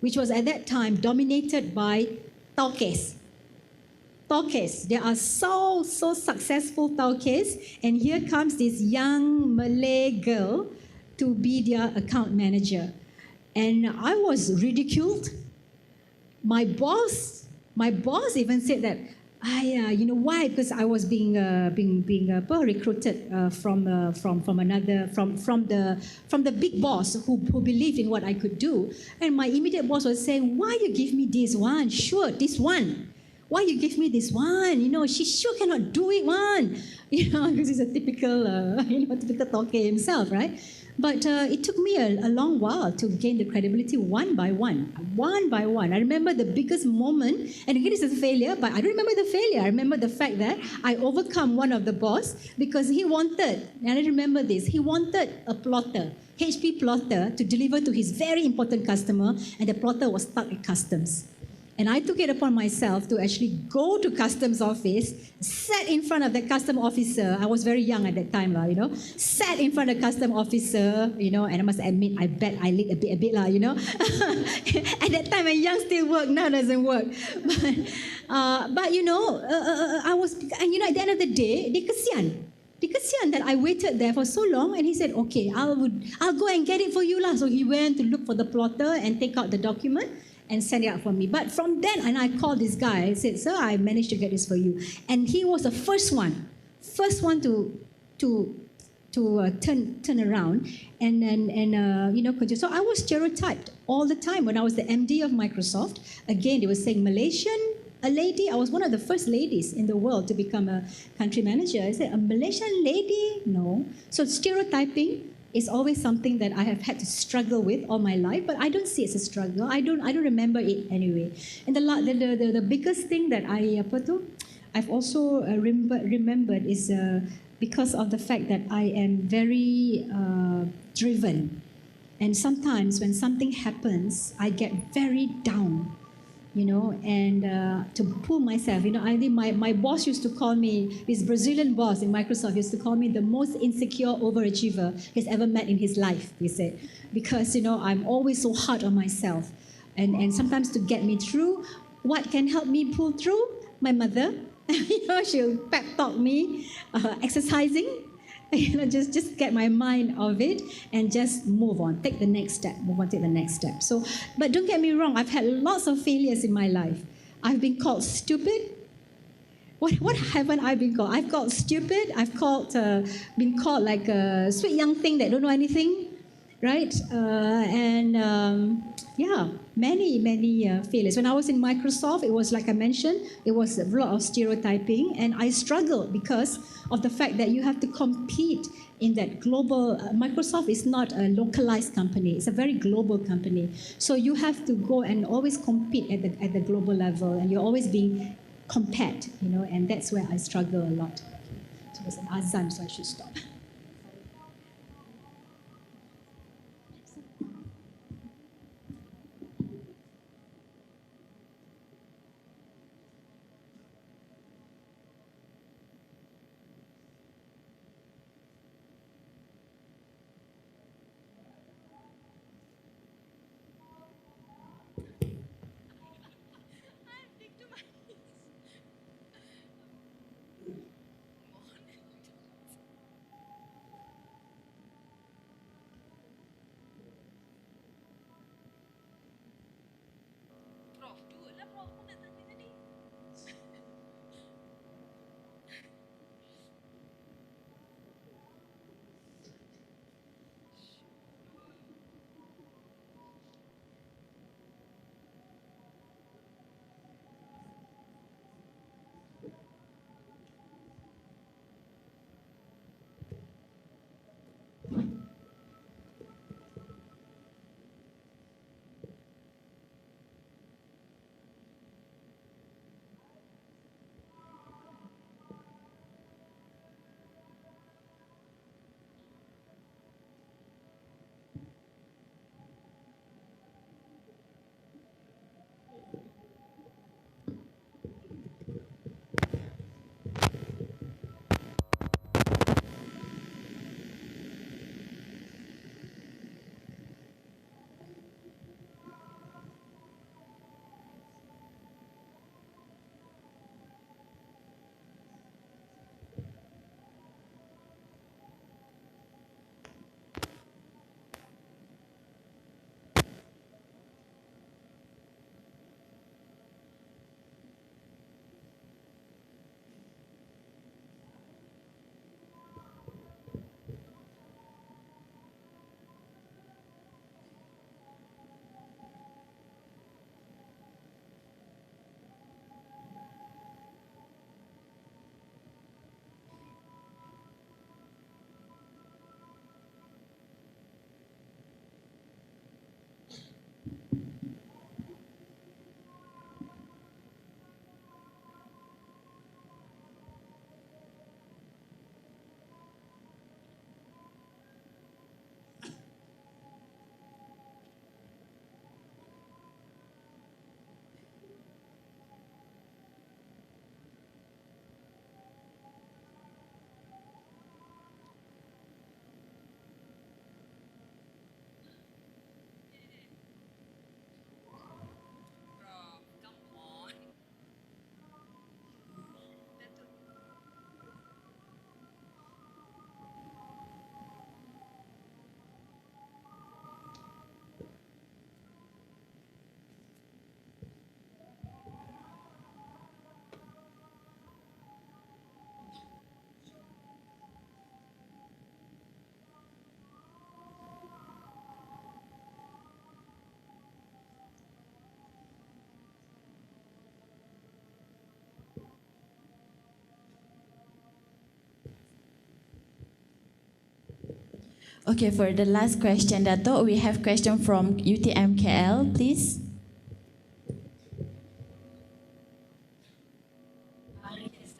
which was at that time dominated by taukes. They are so successful taukes, and here comes this young Malay girl to be their account manager. And I was ridiculed. My boss even said that, you know why? Because I was being recruited from the big boss who believed in what I could do. And my immediate boss was saying, why you give me this one? Sure, this one. Why you give me this one? You know, she sure cannot do it one. You know, because he's a typical, typical talker himself, right? But it took me a long while to gain the credibility one by one. I remember the biggest moment, and again, it's a failure, but I don't remember the failure. I remember the fact that I overcome one of the boss because he wanted, and I remember this, he wanted a plotter, HP plotter, to deliver to his very important customer, and the plotter was stuck at customs. And I took it upon myself to actually go to customs office, sat in front of the custom officer. I was very young at that time, sat in front of the custom officer, and I must admit, I bet I lit a bit, At that time, when young still work, now doesn't work. I was, at the end of the day, dia kesian that I waited there for so long, and he said, okay, I'll go and get it for you lah. So he went to look for the plotter and take out the document and send it out for me. But from then, and I called this guy, I said, sir, I managed to get this for you. And he was the first one to turn around and continue. So I was stereotyped all the time. When I was the MD of Microsoft, again, they were saying Malaysian, a lady. I was one of the first ladies in the world to become a country manager. I said, a Malaysian lady? No. So stereotyping is always something that I have had to struggle with all my life, but I don't see it as a struggle. I don't remember it anyway. And the biggest thing that I've also remembered is because of the fact that I am very driven, and sometimes when something happens, I get very down. And to pull myself, I think my boss used to call me, this Brazilian boss in Microsoft used to call me the most insecure overachiever he's ever met in his life, he said, because, I'm always so hard on myself. And sometimes to get me through, what can help me pull through? My mother, she'll pep talk me, exercising, just get my mind off it and just move on, take the next step, take the next step. So, but don't get me wrong, I've had lots of failures in my life. I've been called stupid. What haven't I been called? I've called stupid. I've been called like a sweet young thing that don't know anything, right? Many failures. When I was in Microsoft, it was like I mentioned, it was a lot of stereotyping, and I struggled because of the fact that you have to compete in that global. Microsoft is not a localized company; it's a very global company. So you have to go and always compete at the global level, and you're always being compared, and that's where I struggle a lot. So it's an azan, so I should stop. Okay, for the last question, Dato', we have question from UTM KL, please. Yes,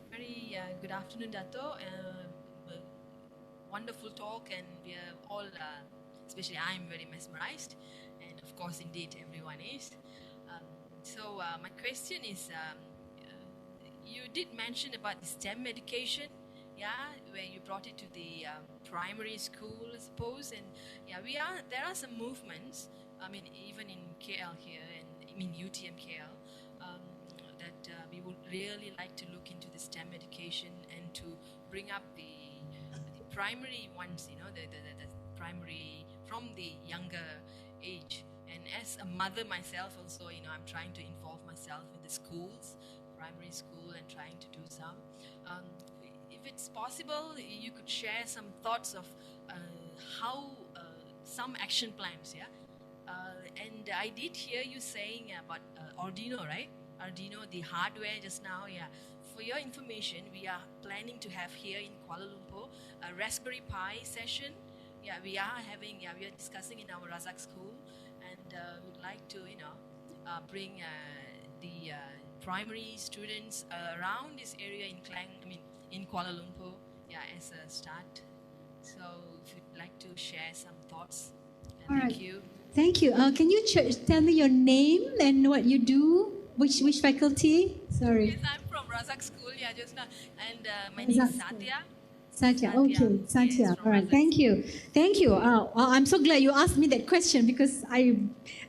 very good afternoon, Dato'. Wonderful talk, and we are all, especially I'm very mesmerized, and of course, indeed, everyone is. So my question is, you did mention about the STEM education, yeah, where you brought it to the primary school, I suppose, and yeah, there are some movements. I mean, even in KL here, and I mean UTM KL. That we would really like to look into the STEM education and to bring up the primary ones, you know, the primary from the younger age. And as a mother myself also, you know, I'm trying to involve myself in the schools, primary school, and trying to do some. If it's possible, you could share some thoughts of how some action plans, yeah? And I did hear you saying about Arduino, right? Arduino, the hardware just now, yeah. For your information, we are planning to have here in Kuala Lumpur a Raspberry Pi session. Yeah, we are discussing in our Razak school, and we'd like to, you know, bring the primary students around this area in Kuala Lumpur, yeah, as a start. So if you'd like to share some thoughts, All right. thank you. Thank you. Can you tell me your name and what you do? Which faculty? Sorry. Yes, I'm from Razak School, yeah, just now. And my name is Razak School. Satya. Satya, okay, Satya. Yes, All right, from thank you. Thank you. I'm so glad you asked me that question because I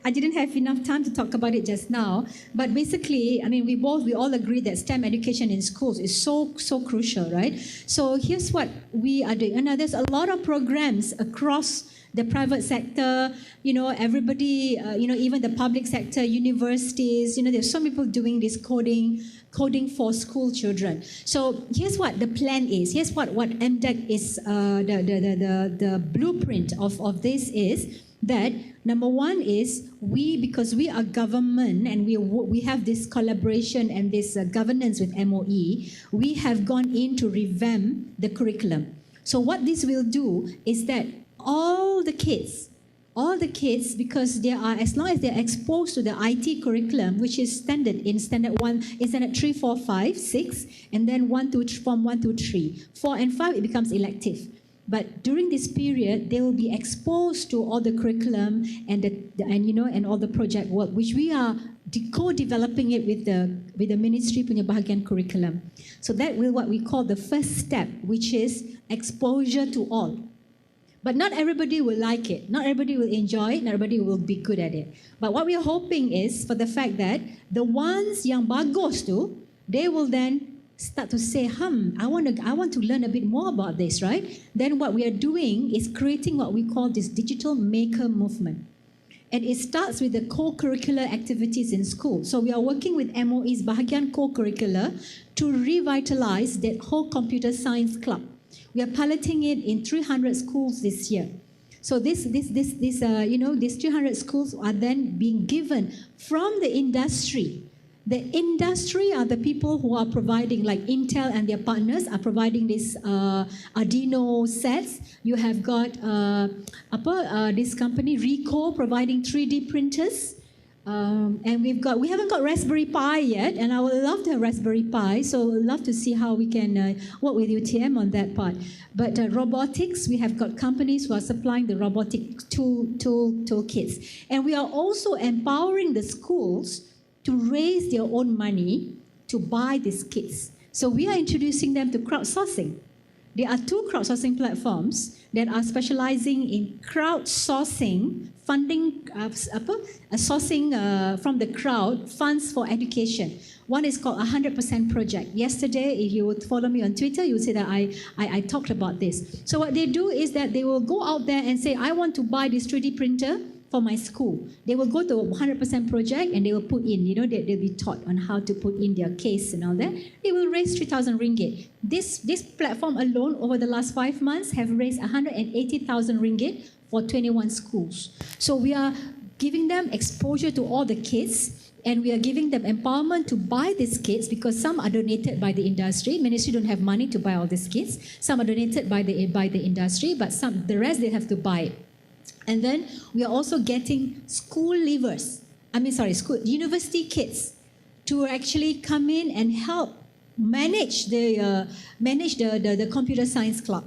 didn't have enough time to talk about it just now. But basically, I mean, we all agree that STEM education in schools is so crucial, right? So here's what we are doing. And there's a lot of programs across the private sector, you know, everybody, you know, even the public sector, universities, you know, there's some people doing this coding for school children. So here's what the plan is. Here's what MDEC is, the blueprint of this is that number one is because we are government and we have this collaboration and this governance with MOE, we have gone in to revamp the curriculum. So what this will do is that all the kids, because they are, as long as they're exposed to the IT curriculum, which is standard in standard 1, in standard 3, 4, 5, 6, and then 1, 2, from 1 to 3. 4 and 5, it becomes elective. But during this period, they will be exposed to all the curriculum and all the project work, which we are co-developing it with the ministry punya bahagian curriculum. So that will what we call the first step, which is exposure to all. But not everybody will like it. Not everybody will enjoy it. Not everybody will be good at it. But what we are hoping is for the fact that the ones yang bagus tu, they will then start to say, I want to learn a bit more about this, right? Then what we are doing is creating what we call this digital maker movement. And it starts with the co-curricular activities in school. So we are working with MOE's bahagian co-curricular to revitalize that whole computer science club. We are piloting it in 300 schools this year. So these 300 schools are then being given from the industry. The industry are the people who are providing, like Intel and their partners are providing this Arduino sets. You have got this company Ricoh providing 3D printers. And we haven't got Raspberry Pi yet, and I would love to have Raspberry Pi, so I'd love to see how we can work with UTM on that part. But robotics, we have got companies who are supplying the robotic toolkits. And we are also empowering the schools to raise their own money to buy these kits. So we are introducing them to crowdsourcing. There are 2 crowdsourcing platforms that are specializing in crowdsourcing, funding, sourcing from the crowd funds for education. One is called 100% Project. Yesterday, if you would follow me on Twitter, you would see that I talked about this. So what they do is that they will go out there and say, I want to buy this 3D printer for my school. They will go to 100% Project and they will put in, they'll be taught on how to put in their case and all that. They will raise 3,000 ringgit. This platform alone over the last 5 months have raised 180,000 ringgit for 21 schools. So we are giving them exposure to all the kits, and we are giving them empowerment to buy these kits because some are donated by the industry. Ministry don't have money to buy all these kits. Some are donated by the industry, but the rest they have to buy it. And then we are also getting university kids to actually come in and help manage the computer science club.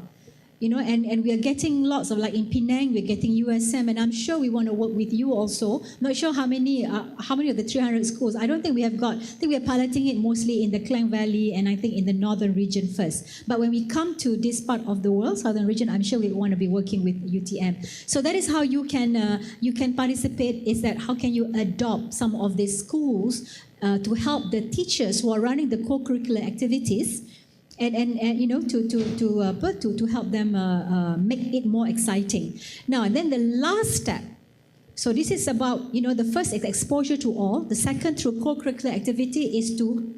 And we are getting lots of, like in Penang, we're getting USM, and I'm sure we want to work with you also. Not sure how many of the 300 schools. I don't think we have got. I think we are piloting it mostly in the Klang Valley and I think in the northern region first. But when we come to this part of the world, southern region, I'm sure we want to be working with UTM. So that is how you can participate. Is that how can you adopt some of these schools to help the teachers who are running the co-curricular activities. And to help them make it more exciting. Now, and then the last step. So this is about, the first is exposure to all. The second, through co-curricular activity, is to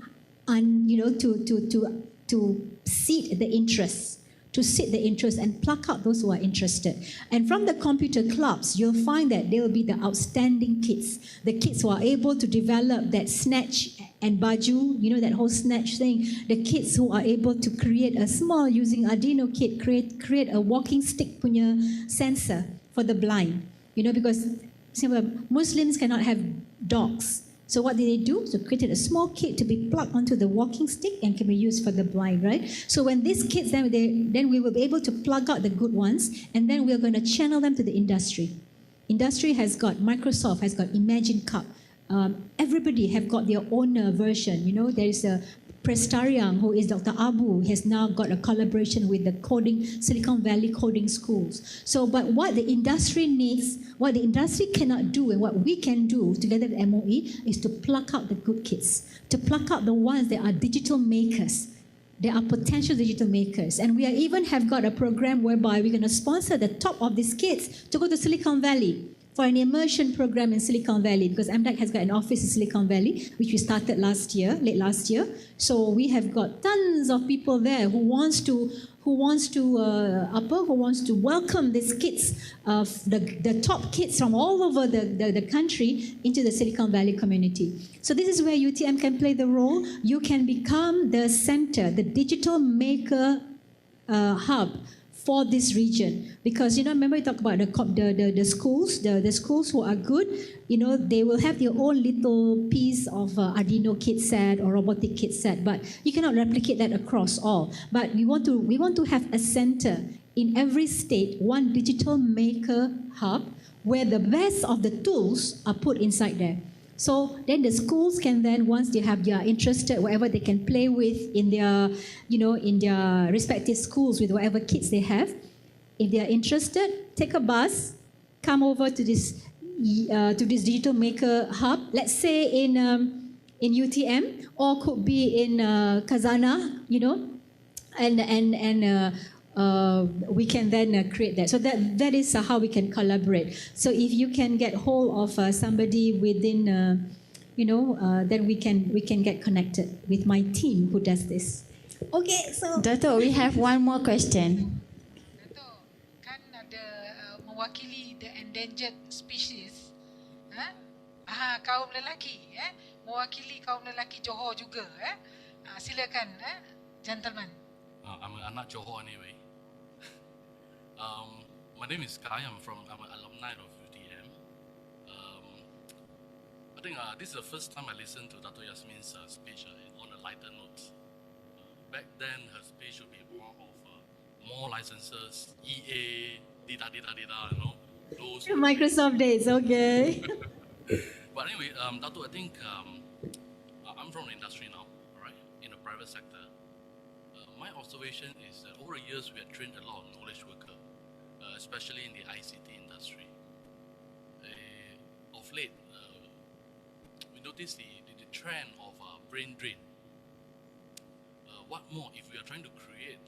seed the interest. To seed the interest and pluck out those who are interested. And from the computer clubs, you'll find that there will be the outstanding kids. The kids who are able to develop that snatch and baju, that whole snatch thing. The kids who are able to create a small, using Arduino kit, create a walking stick punya sensor for the blind. Because Muslims cannot have dogs. So what did they do? So created a small kit to be plugged onto the walking stick and can be used for the blind, right? So when these kids, then we will be able to plug out the good ones, and then we are going to channel them to the industry. Industry has got, Microsoft has got Imagine Cup. Everybody have got their own version. There is a Prestariang, who is Dr. Abu, has now got a collaboration with the Silicon Valley coding schools. So, but what the industry needs, what the industry cannot do, and what we can do together with MOE is to pluck out the good kids, to pluck out the ones that are digital makers. There are potential digital makers. And we even have got a program whereby we're going to sponsor the top of these kids to go to Silicon Valley for an immersion program in Silicon Valley, because MDEC has got an office in Silicon Valley, which we started late last year. So we have got tons of people there who wants to welcome these kids, the top kids from all over the country into the Silicon Valley community. So this is where UTM can play the role. You can become the center, the digital maker hub for this region, because remember we talked about the schools, the schools who are good, they will have their own little piece of Arduino kit set or robotic kit set, but you cannot replicate that across all. But we want to have a center in every state, one digital maker hub where the best of the tools are put inside there. So then the schools can then, once they are interested, whatever they can play with in their respective schools with whatever kits they have. If they are interested, take a bus, come over to this digital maker hub. Let's say in UTM, or could be in Kazana, and we can then create that. So that is how we can collaborate. So if you can get hold of somebody within, then we can get connected with my team who does this. Okay, so Dato', we have one more question. Dato', kan ada mewakili the endangered species, kaum lelaki, mewakili kaum lelaki Johor juga, silakan, gentlemen. I'm an anak Johor anyway. My name is Kai. I'm an alumni of UTM. I think this is the first time I listened to Dato' Yasmin's speech on a lighter note. Back then, her speech would be more of more licenses, EA, those. Microsoft days, okay. But anyway, Dato', I think I'm from the industry now, right? In the private sector. My observation is that over the years we have trained a lot of knowledge workers, especially in the ICT industry. Of late, we notice the trend of brain drain. What more if we are trying to create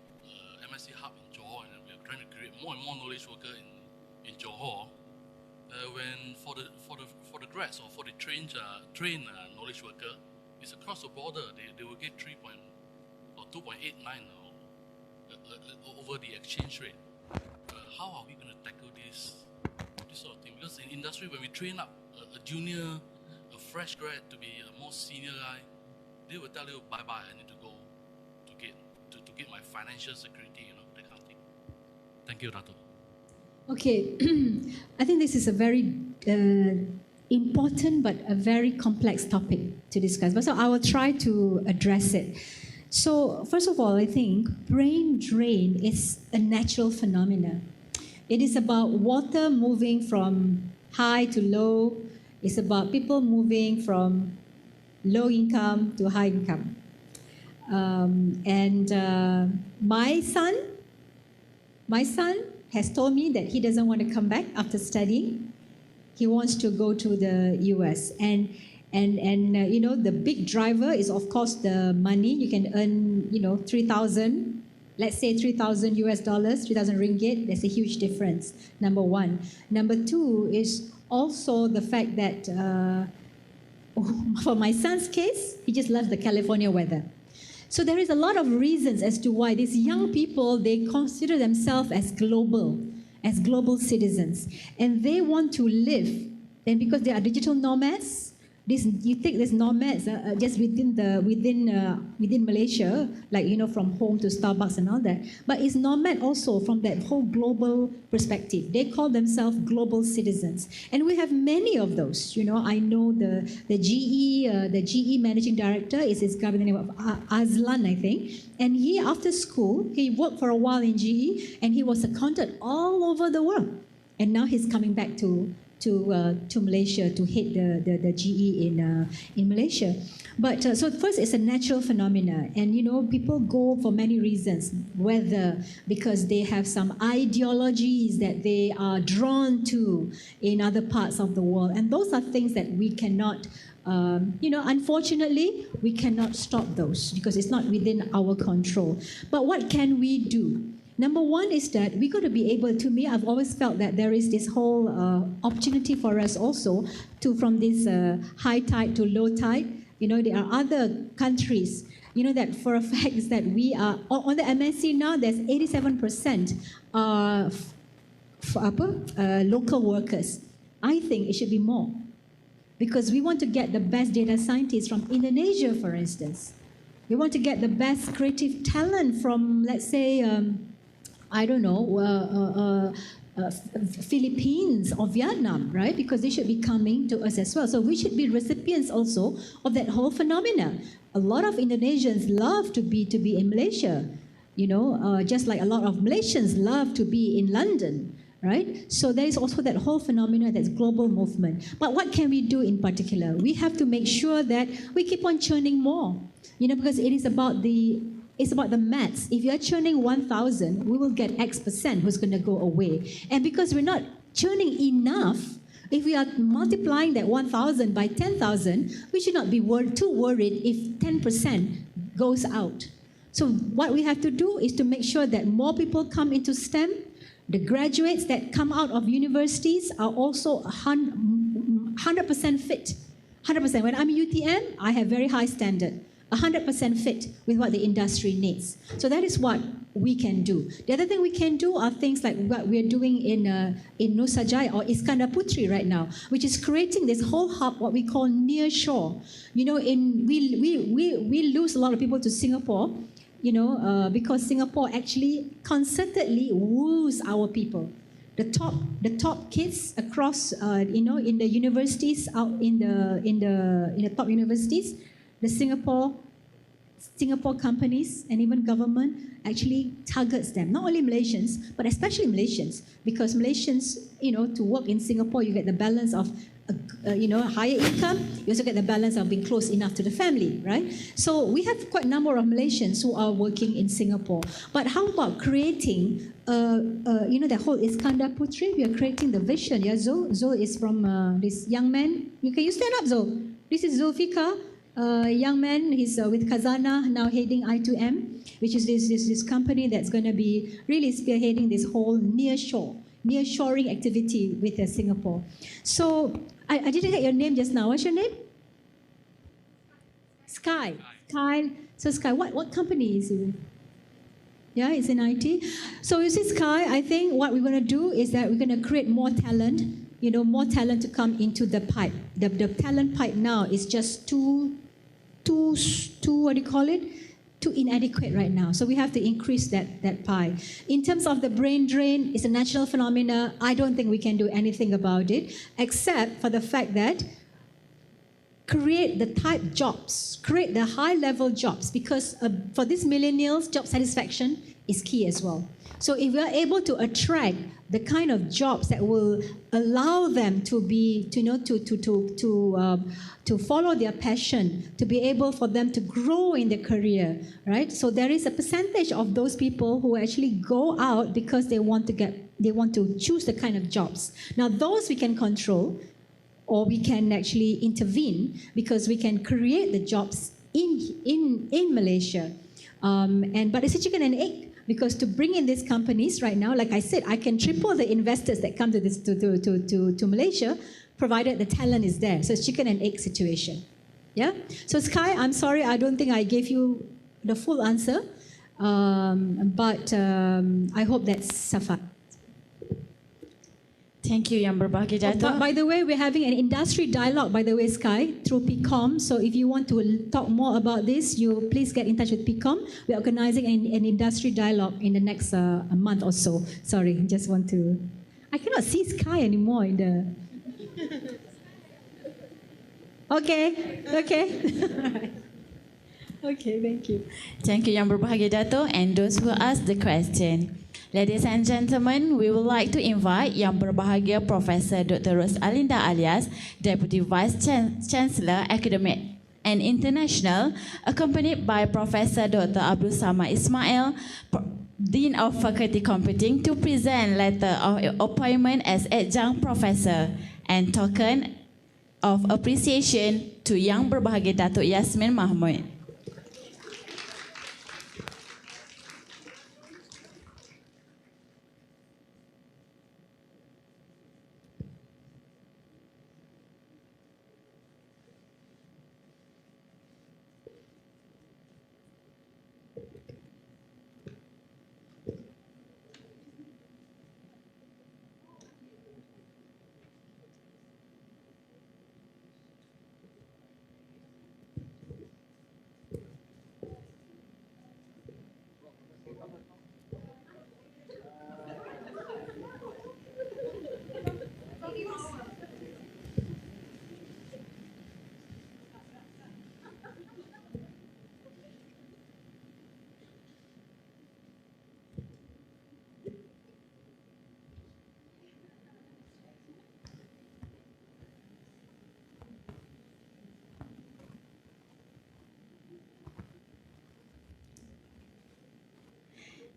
MSc hub in Johor, and we are trying to create more and more knowledge workers in Johor, when for the grads or for the trained knowledge worker, it's across the border. They will get 2.89 over the exchange rate. How are we going to tackle this this sort of thing. Because in industry, when we train up a junior, a fresh grad to be a more senior guy, they will tell you, bye-bye, I need to go to get my financial security, that kind of thing. Thank you, Dato. Okay, I think this is a very important but a very complex topic to discuss. But so I will try to address it. So first of all, I think brain drain is a natural phenomenon. It is about water moving from high to low. It's about people moving from low income to high income. My son has told me that he doesn't want to come back after studying. He wants to go to the US. And the big driver is, of course, the money. You can earn, 3,000, let's say 3,000 US dollars, 3,000 ringgit. There's a huge difference, number one. Number two is also the fact that for my son's case, he just loves the California weather. So there is a lot of reasons as to why these young people, they consider themselves as global citizens. And they want to live. And because they are digital nomads, you take these nomads just within Malaysia, like, from home to Starbucks and all that. But it's nomad also from that whole global perspective. They call themselves global citizens. And we have many of those. I know the GE managing director is his guy by the name of Azlan, I think. And he, after school, he worked for a while in GE and he was accounted all over the world. And now he's coming back to Malaysia to head the GE in Malaysia. But so first, it's a natural phenomena, and people go for many reasons. Whether because they have some ideologies that they are drawn to in other parts of the world, and those are things that we cannot. Unfortunately, we cannot stop those because it's not within our control. But what can we do? Number one is that we got to be able to, I've always felt that there is this whole opportunity for us also from this high tide to low tide. There are other countries, that for a fact is that we are, on the MNC now, there's 87% local workers. I think it should be more because we want to get the best data scientists from Indonesia, for instance. We want to get the best creative talent from, let's say, Philippines or Vietnam, right? Because they should be coming to us as well. So we should be recipients also of that whole phenomena. A lot of Indonesians love to be in Malaysia, just like a lot of Malaysians love to be in London, right? So there is also that whole phenomena, that's global movement. But what can we do in particular? We have to make sure that we keep on churning more, because it is about it's about the maths. If you're churning 1,000, we will get X percent who's going to go away. And because we're not churning enough, if we are multiplying that 1,000 by 10,000, we should not be too worried if 10% goes out. So what we have to do is to make sure that more people come into STEM. The graduates that come out of universities are also 100% fit. 100%. When I'm in UTM, I have very high standard. 100% fit with what the industry needs. So that is what we can do. The other thing we can do are things like what we're doing in Nusa Jaya or Iskandar Putri right now, which is creating this whole hub, what we call near shore. We lose a lot of people to Singapore, because Singapore actually concertedly woos our people. The top kids across, in the universities, out in the top universities, the Singapore companies and even government actually targets them. Not only Malaysians, but especially Malaysians, because Malaysians, to work in Singapore, you get the balance of, higher income. You also get the balance of being close enough to the family, right? So we have quite a number of Malaysians who are working in Singapore. But how about creating, the whole Iskandar Putri? We are creating the vision. Yeah, Zul is from this young man. Can you stand up, Zul? This is Zulfikar. Young man, he's with Khazanah, now heading I2M, which is this company that's going to be really spearheading this whole nearshoring activity with Singapore. So, I didn't get your name just now. What's your name? Sky. So Sky, what company is it with? Yeah, it's in IT. So you see, Sky, I think what we're going to do is that we're going to create more talent more talent to come into the pipe. The talent pipe now is just too what do you call it? Too inadequate right now. So we have to increase that pie. In terms of the brain drain, it's a natural phenomena. I don't think we can do anything about it, except for the fact that create the type jobs, create the high-level jobs, because for these millennials, job satisfaction is key as well. So if we are able to attract the kind of jobs that will allow them to be, to follow their passion, to be able for them to grow in their career, right? So there is a percentage of those people who actually go out because they want to choose the kind of jobs. Now those we can control, or we can actually intervene because we can create the jobs in Malaysia. But it's a chicken and egg. Because to bring in these companies right now, like I said, I can triple the investors that come to Malaysia, provided the talent is there. So it's chicken and egg situation. Yeah. So Sky, I'm sorry, I don't think I gave you the full answer, but I hope that's sufficient. Thank you, Yang Berbahagia Dato'. By the way, we're having an industry dialogue, by the way, Sky, through PCOM. So if you want to talk more about this, you please get in touch with PCOM. We're organizing an industry dialogue in the next a month or so. Sorry, just want to... I cannot see Sky anymore in the... Okay. Okay, thank you. Thank you, Yang Berbahagia Dato', and those who asked the question. Ladies and gentlemen, we would like to invite Yang Berbahagia Professor Dr. Ros Alinda Alias, Deputy Vice Chancellor, Academic and International, accompanied by Professor Dr. Abdul Samad Ismail, Dean of Faculty Computing, to present letter of appointment as Adjunct Professor and token of appreciation to Yang Berbahagia Dato' Yasmin Mahmud.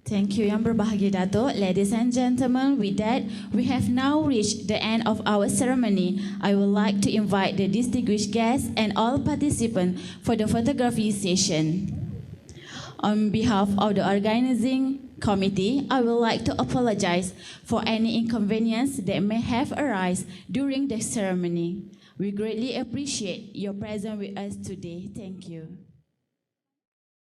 Thank you, Yang Berbahagia Dato'. Ladies and gentlemen, with that, we have now reached the end of our ceremony. I would like to invite the distinguished guests and all participants for the photography session. On behalf of the organizing committee, I would like to apologize for any inconvenience that may have arisen during the ceremony. We greatly appreciate your presence with us today. Thank you.